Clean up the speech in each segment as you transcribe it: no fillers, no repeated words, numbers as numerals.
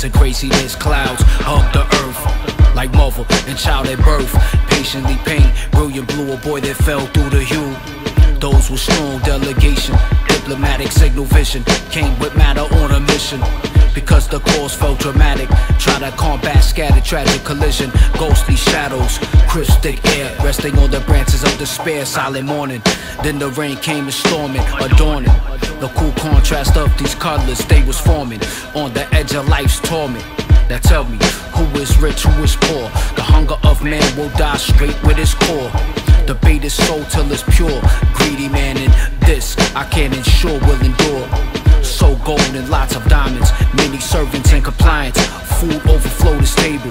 winds and craziness. Clouds hug the earth like mother and child at birth. Patiently paint brilliant blue, a boy that fell through the hue. Those with strong delegation, diplomatic signal vision, came with matter on a mission. Because the cause felt dramatic, try to combat scattered tragic collision. Ghostly shadows, cryptic air, resting on the branches of despair. Silent morning, then the rain came and storming, adorning the cool contrast of these colors they was forming on the edge of life's torment. Now tell me, who is rich, who is poor? The hunger of man will die straight with his core. Debate his soul till it's pure. Greedy man in this, I can't ensure will endure. So gold and lots of diamonds, many servants in compliance. Food overflowed his table.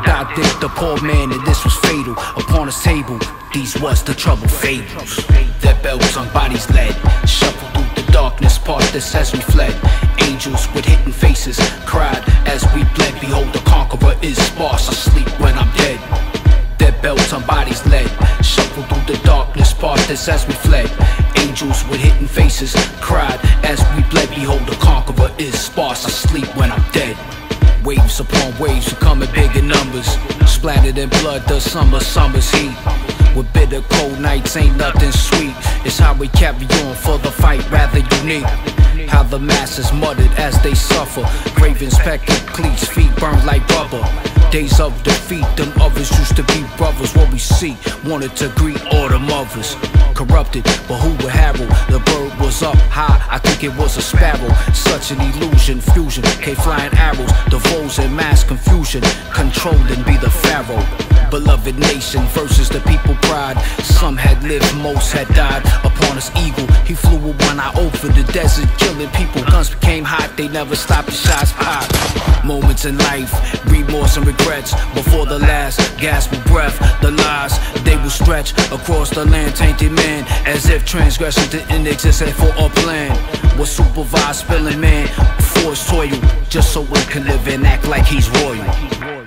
God did the poor man and this was fatal. Upon his table, these was the troubled fables. Their belts on bodies led, shuffled through the darkness, parted us as we fled. Angels with hidden faces cried as we bled. Behold, the conqueror is sparse, asleep when I'm dead. Their belts on bodies led, shuffled through the darkness, parted us as we fled. Angels with hidden faces cried as we bled. Behold, the conqueror is sparse, asleep when I'm dead. Waves upon waves, we come in big in numbers, splattered in blood, the summer's heat. With bitter cold nights ain't nothing sweet. It's how we carry on for the fight, rather unique. How the masses muttered as they suffer. Ravens pecking cleats, feet burned like rubber. Days of defeat, them others used to be brothers. What we see, wanted to greet all the mothers. Corrupted, but who would herald? The bird was up high, I think it was a sparrow. Such an illusion, fusion, came flying arrows. The foes in mass confusion, controlling be the pharaoh. Beloved nation versus the people pride. Some had lived, most had died. Upon his eagle, he flew with one eye over the desert, killing people. Guns became hot, they never stopped, the shots popped. Moments in life, remorse and regrets. Before the last gasp of breath, the lies, they will stretch across the land, tainted man. As if transgression didn't exist for a plan. Was supervised spilling man, forced toil, just so we can live and act like he's royal.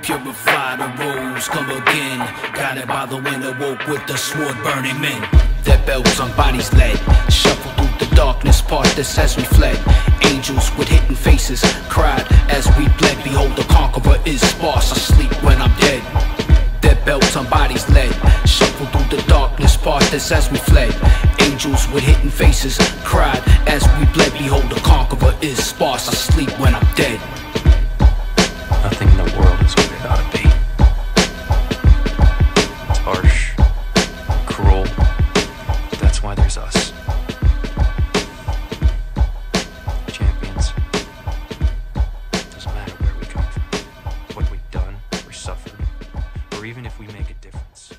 Purify the rules, come again. Guided by the wind, awoke with the sword burning men. Their belts on bodies led, shuffled through the darkness, parted us as we fled. Angels with hidden faces cried as we bled. Behold, the conqueror is sparse, asleep when I'm dead. Their belts on bodies led, shuffled through the darkness, parted us as we fled. Angels with hidden faces cried as we bled. Behold, the conqueror is sparse, asleep when I'm dead. Nothing in the world is what it ought to be. It's harsh, cruel, but that's why there's us. Champions. Doesn't matter where we come from, what we've done, or suffered, or even if we make a difference.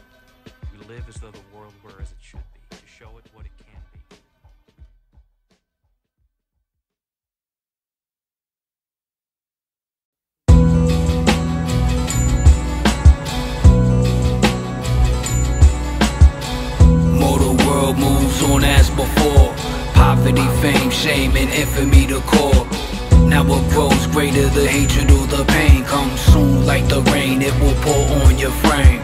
We live as though the world were as it should be, to show it what it can be. Moves on as before. Poverty, fame, shame, and infamy the core. Now what grows greater, the hatred or the pain, comes soon like the rain, it will pour on your frame.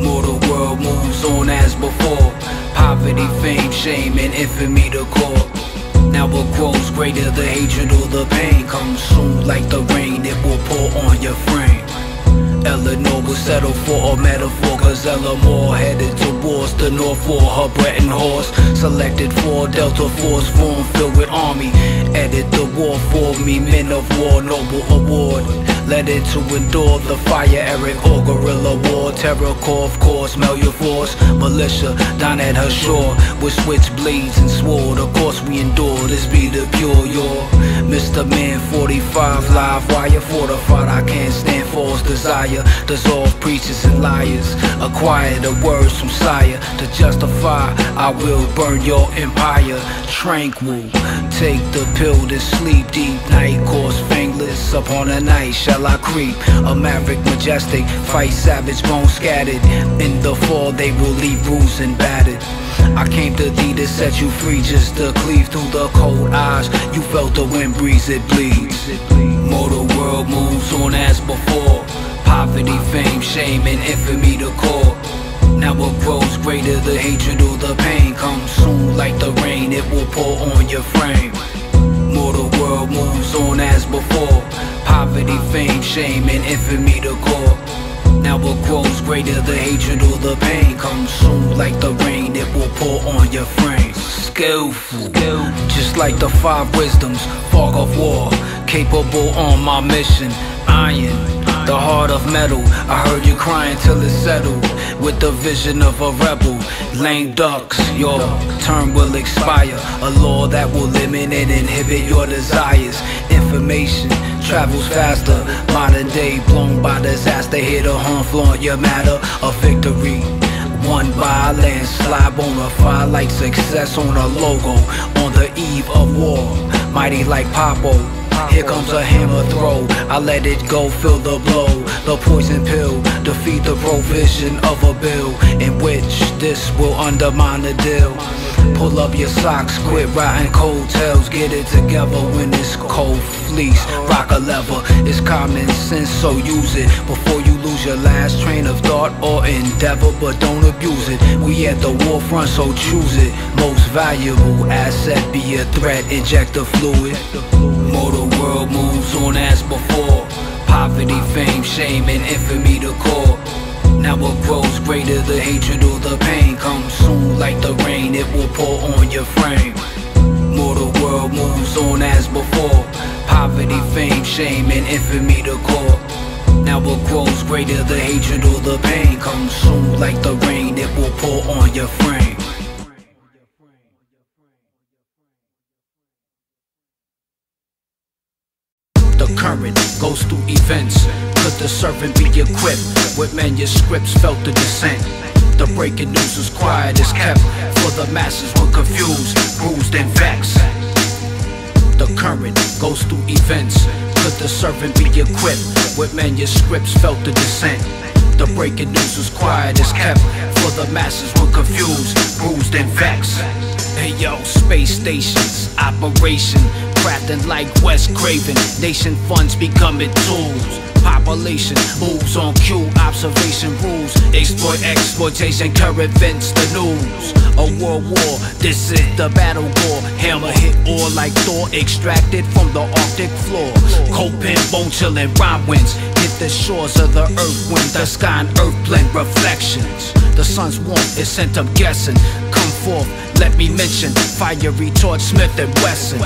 Mortal world moves on as before. Poverty, fame, shame, and infamy the core. Now what grows greater, the hatred or the pain, comes soon like the rain, it will pour on your frame. Eleanor will settle for a metaphor, cause Eleanor headed towards the north for her Breton horse. Selected for Delta Force, form filled with army. Edit the war for me, men of war, noble award. Led it to endure the fire, Eric or guerrilla war. Terror core, of course, smell your force. Militia down at her shore, with switchblades and sword. Of course we endure, this be the pure your Mr. Man 45, live wire fortified. I can't stand false desire. Dissolve preachers and liars. Acquire the words from sire. To justify, I will burn your empire. Tranquil, take the pill to sleep. Deep night course fangless. Upon a night shall I creep. A maverick majestic, fight savage, bones scattered. In the fall they will leave bruised and battered. I came to thee to set you free, just to cleave through the cold eyes. You felt the wind breeze, it bleeds. Mortal world moves on as before. Poverty, fame, shame, and infamy the core. Now what grows greater, the hatred or the pain, comes soon like the rain, it will pour on your frame. Mortal world moves on as before. Poverty, fame, shame, and infamy the core. Now what grows greater, the hatred or the pain, comes soon like the rain, it will pour on your frame. Skillful, just like the 5 wisdoms, fog of war, capable on my mission. Iron, the heart of metal, I heard you crying till it's settled. With the vision of a rebel, lame ducks, your term will expire. A law that will limit and inhibit your desires. Information travels faster, modern day blown by disaster. Hit a horn, flaunt your matter, a victory won by a landslide, bonafide like success on a logo. On the eve of war, mighty like Papo. Here comes a hammer throw, I let it go, feel the blow. The poison pill, defeat the provision of a bill, in which this will undermine the deal. Pull up your socks, quit riding cold tails. Get it together when it's cold fleece. Rock a lever, it's common sense, so use it before you lose your last train of thought or endeavor. But don't abuse it, we at the war front, so choose it. Most valuable asset, be a threat, inject the fluid. Mortal world moves on as before. Poverty, fame, shame, and infamy the core. Now what grows greater, the hatred or the pain, comes soon like the rain, it will pour on your frame. Mortal world moves on as before. Poverty, fame, shame, and infamy the core. Now what grows greater, the hatred or the pain, comes soon like the rain, it will pour on your frame. The current goes through events. Could the servant be equipped with manuscripts, felt the descent? The breaking news was quiet as kept, for the masses were confused, bruised and vexed. The current goes through events. Could the servant be equipped with manuscripts, felt the descent? The breaking news was quiet as kept, for the masses were confused, bruised and vexed. Hey yo, space stations, operation, crafting like Wes Craven. Nation funds becoming tools. Population moves on cue, observation rules. Exploitation, current events, the news. A world war, this is the battle war. Hammer hit ore like Thor, extracted from the Arctic floor. Cold pen, bone chillin', rhyme winds hit the shores of the earth when the sky and earth blend reflections. The sun's warmth is sent up guessing. Come forth, let me mention fiery torch, Smith and Wesson.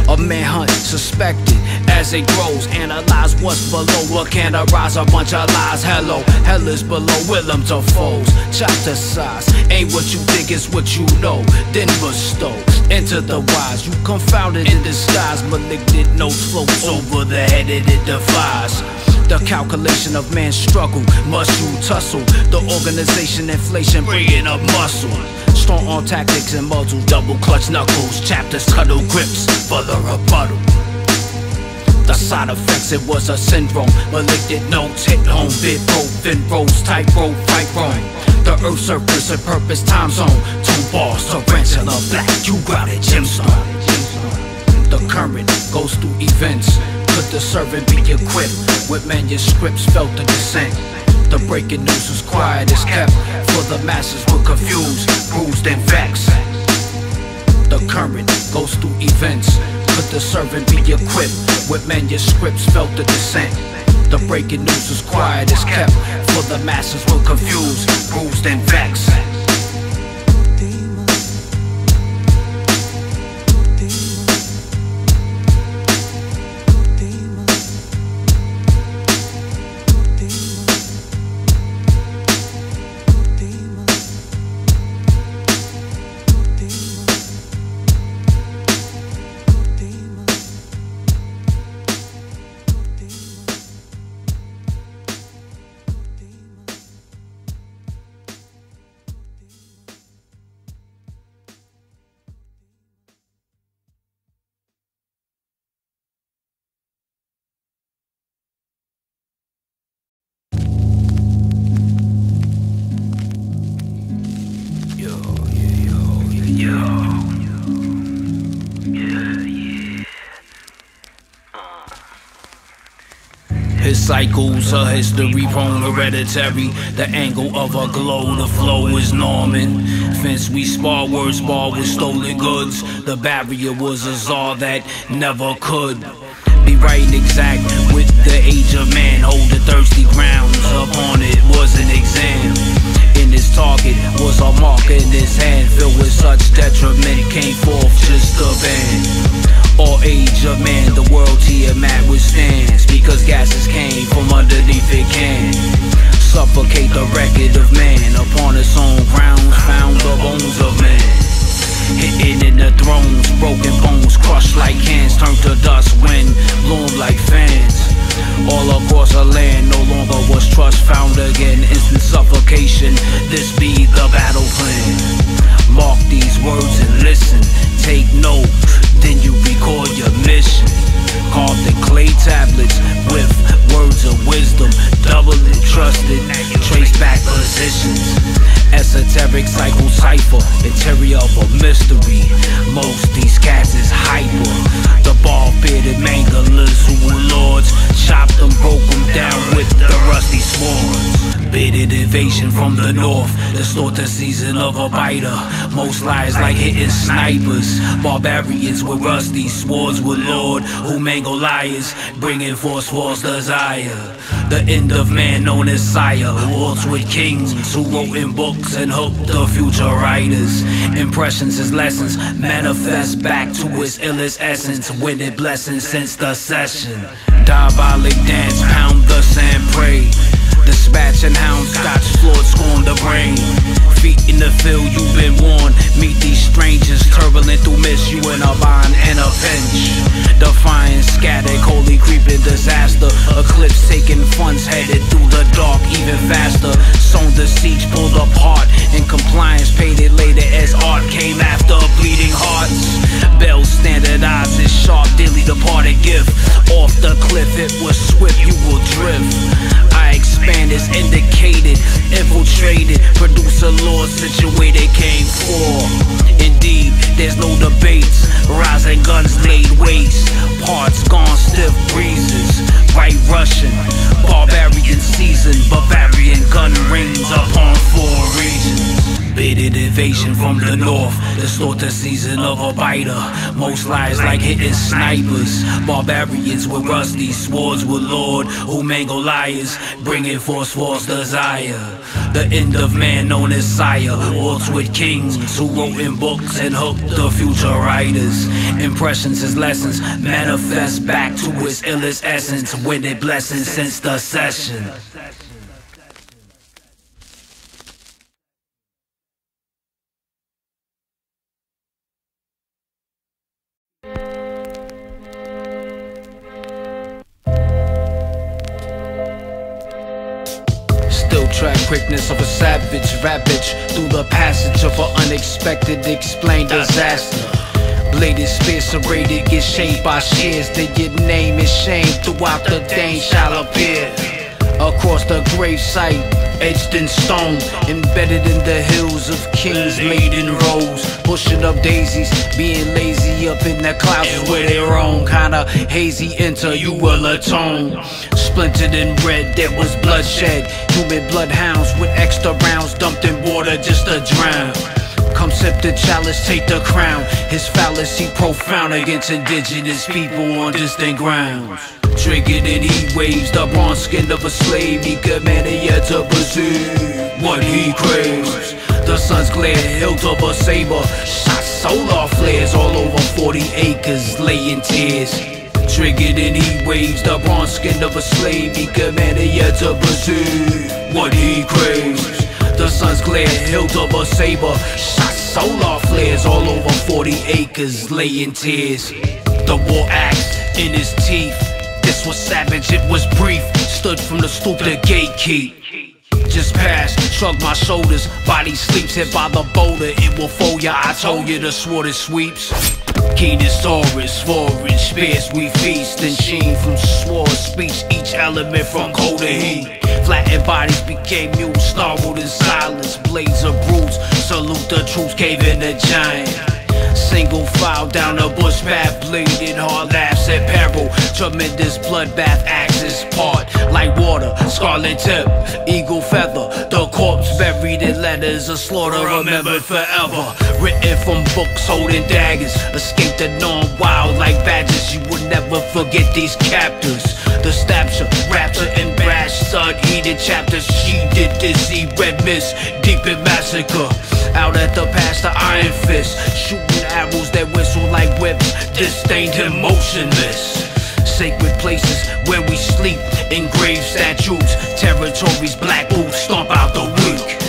A manhunt suspected as it grows. Analyze what's below, what can arise? A bunch of lies. Hello, hell is below, Willem to foes. Chop the size, ain't what you think, it's what you know. Then bestow, enter the wise. You confounded in disguise. Malignant notes floats over the head and it defies the calculation of man's struggle. Muscle tussle, the organization, inflation, bringing up muscle. Strong on tactics and muzzles, double clutch knuckles. Chapters, cuddle grips for the rebuttal. The side effects, it was a syndrome. Malignant notes hit home, bit rope, fin rolls, tight rope, fight wrong. The earth's surface and purpose, time zone. 2 bars, tarantula, black, you got it, gemstone. The current goes through events. Could the servant be equipped with manuscripts, felt the descent? The breaking news was quiet as kept, for the masses were confused, bruised and vexed. The current goes through events. Could the servant be equipped with manuscripts, felt the descent? The breaking news was quiet as kept, for the masses were confused, bruised and vexed. His cycles, a history prone, hereditary. The angle of a glow, the flow is Norman. Fence we spar, words bar with stolen goods. The barrier was a czar that never could be right and exact with the age of man. Hold the thirsty grounds upon it was an exam. In his target was a mark in his hand, filled with such detriment, came forth just a band. All age of man, the world Tiamat withstands, because gases came from underneath it can suffocate the record of man. Upon its own grounds found the bones of man, hitting in the thrones, broken bones crushed like cans, turned to dust, wind bloomed like fans. All across the land, no longer was trust found again. Instant suffocation, this be the battle plan. Mark these words and listen, take note, then you record your mission. Carved in clay tablets with words of wisdom, double it, trusted, trace back positions. Esoteric cycle cipher, interior of a mystery. Most these cats is hyper. The bald-bearded manglers who were lords, chopped them, broke them down with the rusty swords. Bidded invasion from the north, distort the season of a biter. Most lies like hitting snipers. Barbarians with rusty swords were lord, who mangle liars, bringing forth false desire. The end of man known as sire, wars with kings who wrote in books and hooked the future writers. Impressions as lessons manifest back to its illest essence, with it blessings since the session. Diabolic dance, pound the sand, pray. Dispatch and hound, scotch floored, scorn the brain. Feet in the field, you've been warned. Meet these strangers, turbulent through mist, you in a bind and a pinch. Defying scattered, coldly creeping disaster. Eclipse taking funds, headed through the dark even faster. Sown the siege, pulled apart. In compliance, paid it later as art came after bleeding hearts. Bells standardized as sharp, daily departed gift. Off the cliff, it was swift, you will drift. I expand as indicated, infiltrated, producer laws situated, came for. Indeed, there's no debates, rising guns laid waste, parts gone, stiff breezes, right Russian, barbarian season, Bavarian gun rings upon 4 regions. Bidded invasion from the north, distort the season of a biter. Most lies like hitting snipers. Barbarians with rusty swords were lord, who mangle liars, bringing forth false desire. The end of man known as sire, wars with kings who wrote in books and hooked the future writers. Impressions as lessons manifest back to its illest essence, with it blessings since the session. Track quickness of a savage, ravage through the passage of an unexpected, explained disaster. Bladed, spear serrated, get shaped by shears. Then your name is shamed throughout the Dane shall appear. Across the grave site, etched in stone, embedded in the hills of kings laid in rows. Pushing up daisies, being lazy up in the clouds where they roam. Kinda hazy, enter, you will atone. Splintered in red, there was bloodshed. Human bloodhounds with extra rounds dumped in water just to drown. Come sip the chalice, take the crown. His fallacy profound against indigenous people on distant grounds. Triggered in heat waves, the bronze skin of a slave. He commanded yet to pursue what he craves. The sun's glare, hilt of a saber, shot solar flares all over 40 acres, lay in tears. Triggered in heat waves, the bronze skin of a slave. He commanded yet to pursue what he craves. The sun's glare, hilt of a saber, shot solar flares all over 40 acres, lay in tears. The war axe in his teeth. This was savage, it was brief. Stood from the stoop to gatekeep. Just passed, shrugged my shoulders. Body sleeps, hit by the boulder. It will fold ya, I told you the sword it sweeps. Keenest Taurus, forage, spears we feast. And sheen from sword speech, each element from cold to heat. Flattened bodies became mules, snarled in silence. Blades of brutes, salute the troops, caving the giant. Single file down a bush path, bleeding hard laughs at peril. Tremendous bloodbath axes part like water, scarlet tip, eagle feather. The corpse buried in letters, a slaughter remembered forever. Written from books holding daggers, escaped the norm wild like badgers. You will never forget these captors. The stature, rapture, and brash stud heated chapters. She did dizzy red mist, deep in massacre. Out at the pass, the iron fist, shooting arrows that whistle like whips, disdained him motionless. Sacred places where we sleep, engraved statues, territories, black boots, stomp out the weak.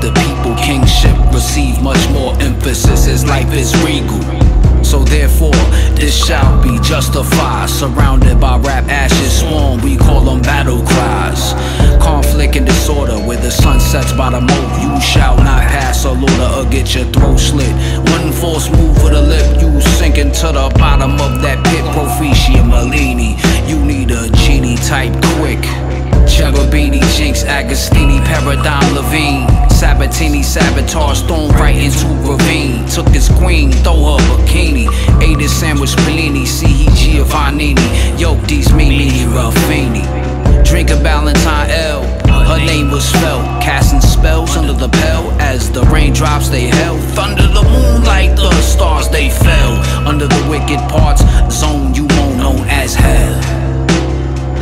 The people, kingship receive much more emphasis. His life is regal, so therefore this shall be justified. Surrounded by rap ashes swarm, we call them battle cries. Conflict and disorder where the sun sets by the moat. You shall not pass a looter or get your throat slit. One false move with a lip, you sink into the bottom of that pit. Proficia Malini, you need a genie type quick. Cherubini, Jinx, Agostini, Paradigm, Levine, Sabatini, Sabotage, thrown right into ravine. Took his queen, throw her bikini. Ate his sandwich, panini, C.E. Giovannini. Yoked these Mimi, Ruffini. Drink a Valentine L, her name was felt. Casting spells under the pale, as the raindrops they held. Thunder the moonlight, the stars they fell. Under the wicked parts, zone you won't known as hell.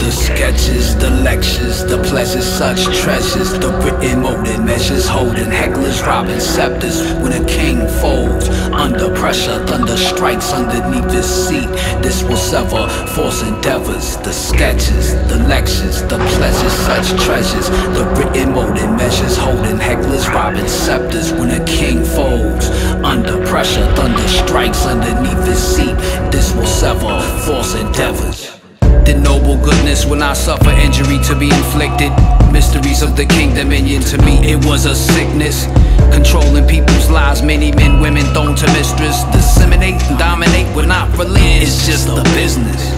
The sketches, the lectures, the pleasures, such treasures. The written molded measures, holding hecklers, robbing scepters. When a king folds under pressure, thunder strikes underneath his seat. This will sever false endeavors. The sketches, the lectures, the pleasures, such treasures. The written molded measures, holding hecklers, robbing scepters. When a king folds under pressure, thunder strikes underneath his seat. This will sever false endeavors. The noble goodness when I suffer injury to be inflicted. Mysteries of the king dominion, to me it was a sickness. Controlling people's lives, many men, women thrown to mistress. Disseminate and dominate, we're not related, it's just a business.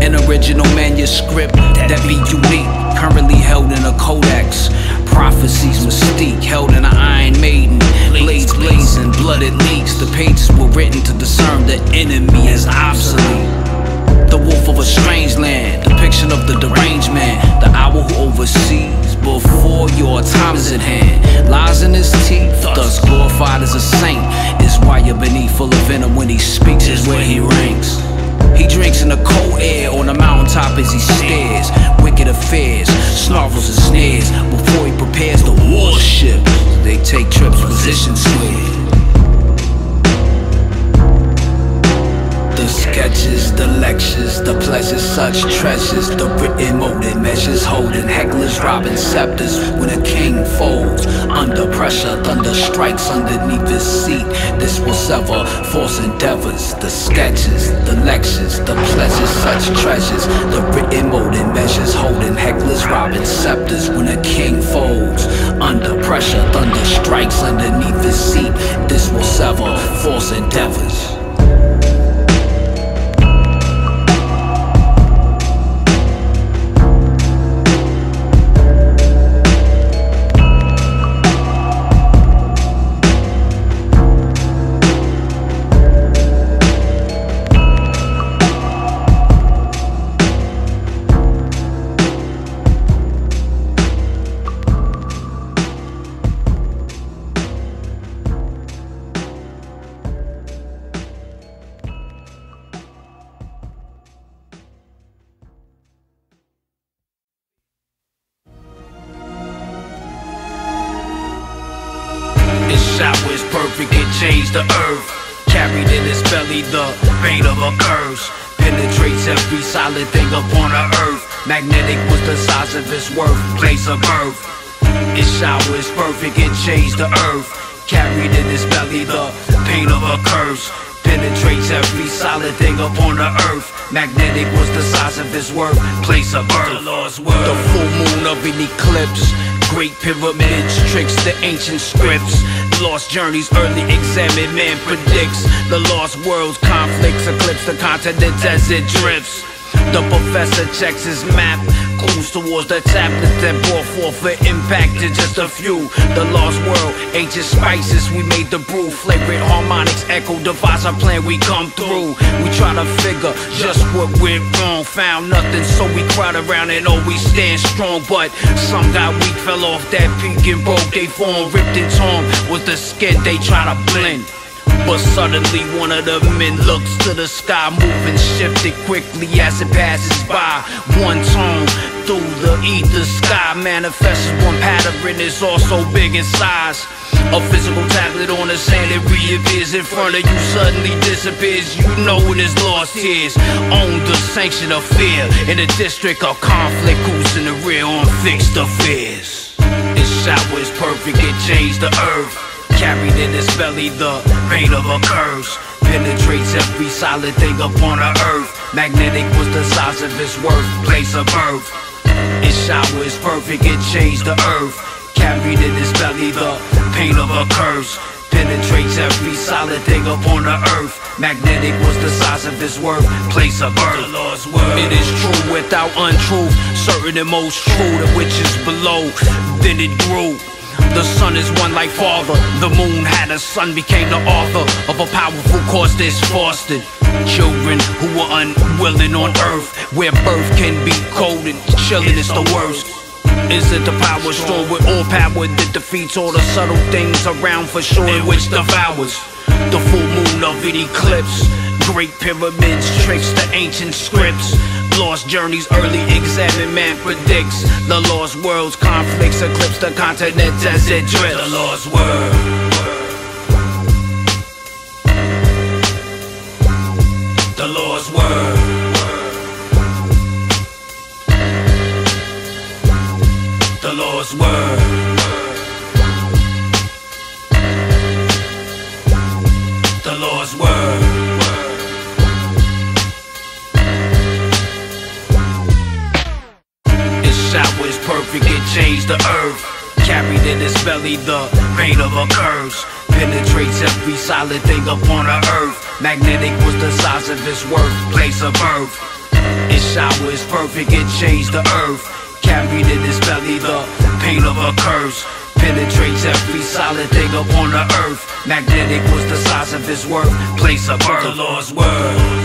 An original manuscript that be unique, currently held in a codex. Prophecies mystique, held in an iron maiden. Blades blazing, blood it leaks. The pages were written to discern the enemy is obsolete. The wolf of a strange land, depiction of the deranged man, the owl who oversees before your time is at hand. Lies in his teeth, thus glorified as a saint. Is wire beneath, full of venom when he speaks, is where he ranks. He drinks in the cold air on the mountaintop as he stares. Wicked affairs, snarls and snares before he prepares the warship. They take trips, position sway. The sketches, the lectures, the pleasures, such treasures. The written molded measures, holding hecklers, robbing scepters. When a king folds under pressure, thunder strikes underneath his seat. This will sever false endeavors. The sketches, the lectures, the pleasures, such treasures. The written molded measures, holding hecklers, robbing scepters. When a king folds under pressure, thunder strikes underneath his seat. This will sever false endeavors. Shot was perfect, it changed the earth. Carried in his belly the bait of a curse. Penetrates every solid thing upon the earth. Magnetic was the size of his worth, place of birth. His shot was perfect, it changed the earth. Carried in his belly the pain of a curse. Penetrates every solid thing upon the earth. Magnetic was the size of his worth, place of birth. The full moon of an eclipse Great pyramids, tricks the ancient scripts. Lost journeys, early examined, man predicts. The lost world's conflicts eclipse the continent as it drifts. The professor checks his map, clues towards the tablet that brought forth an impact to just a few. The lost world, ancient spices, we made the brew. Flagrant harmonics, echo device, our plan, we come through. We try to figure just what went wrong, found nothing, so we cried around and always stand strong. But some got weak, fell off that peak and broke they form, ripped and torn with the skin they try to blend. But suddenly one of the men looks to the sky, moving, shifted quickly as it passes by. One tone through the ether sky manifests one pattern, is also big in size. A physical tablet on the sand, it reappears in front of you, suddenly disappears. You know it is lost tears. On the sanction of fear, in a district of conflict, who's in the rear on fixed affairs. Its shower is perfect, it changed the earth. Carried in its belly the pain of a curse. Penetrates every solid thing upon the earth. Magnetic was the size of its worth, place of birth. Its shower is perfect, it changed the earth. Carried in its belly the pain of a curse. Penetrates every solid thing upon the earth. Magnetic was the size of its worth, place of birth. The Lord's word. It is true without untruth, certain and most true, the which is below. Then it grew. The sun is one like father. The moon had a son, became the author of a powerful cause that's fostered children who were unwilling on earth, where birth can be cold and chilling is the worst. Is it the power strong with all power that defeats all the subtle things around for sure, in which devours the full moon of an eclipse? Great pyramids, tricks the ancient scripts. Lost journeys, early examined, man predicts. The lost world's conflicts eclipse the continent as it drifts. The lost world. The lost world. The lost world. The lost world. Shower is perfect, it changed the earth. Carried in its belly the pain of a curse. Penetrates every solid thing upon the earth. Magnetic was the size of its worth, place of birth. Its shower is perfect, it changed the earth. Carried in its belly the pain of a curse. Penetrates every solid thing upon the earth. Magnetic was the size of its worth, place of birth. The Lord's word.